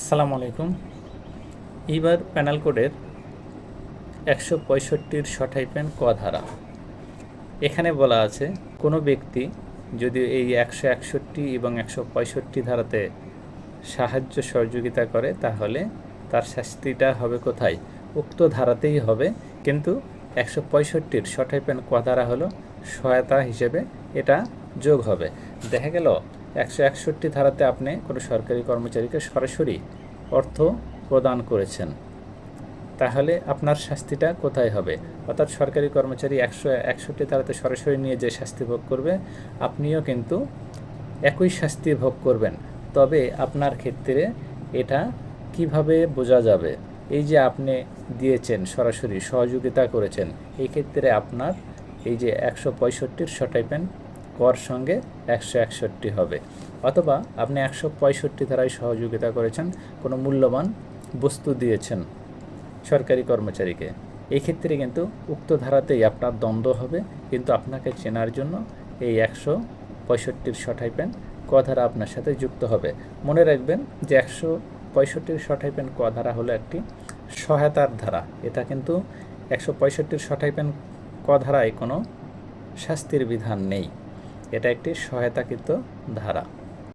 আসসালামু আলাইকুম। এইবার প্যানেল কোডের 165-র স ক ধারা এখানে বলা আছে, কোনো ব্যক্তি যদি এই 161 এবং 165 ধারাতে সাহায্য সহযোগিতা করে তাহলে তার শাস্তিটা হবে কোথায়? উক্ত ধারাতেই হবে, কিন্তু 165-র স ক ধারা হলো সহায়তা হিসেবে এটা যোগ হবে। দেখা গেল 161 ধারাতে আপনি কোনো সরকারি কর্মচারীকে সরাসরি অর্থ প্রদান করেছেন, তাহলে আপনার শাস্তিটা কোথায় হবে? অর্থাৎ সরকারি কর্মচারী 161 ধারাতে সরাসরি নিয়ে যে শাস্তি ভোগ করবে, আপনিও কিন্তু একই শাস্তি ভোগ করবেন। তবে আপনার ক্ষেত্রে এটা কিভাবে বোঝা যাবে? এই যে আপনি দিয়েছেন, সরাসরি সহযোগিতা করেছেন, এই ক্ষেত্রে আপনার এই যে 165-র স কর সঙ্গে 161 হবে। অথবা আপনি 165 ধারায় সহযোগিতা করেছেন, কোনো মূল্যবান বস্তু দিয়েছেন সরকারি কর্মচারীকে, এই ক্ষেত্রে কিন্তু উক্ত ধারাতেই আপনার দ্বন্দ্ব হবে, কিন্তু আপনাকে চেনার জন্য এই 165-র স ক ধারা আপনার সাথে যুক্ত হবে। মনে রাখবেন যে 165-র স ক ধারা হলো একটি সহায়তার ধারা। এটা কিন্তু 165-র স ক ধারায় কোনো শাস্তির বিধান নেই, এটা একটি সহায়তাকৃত ধারা।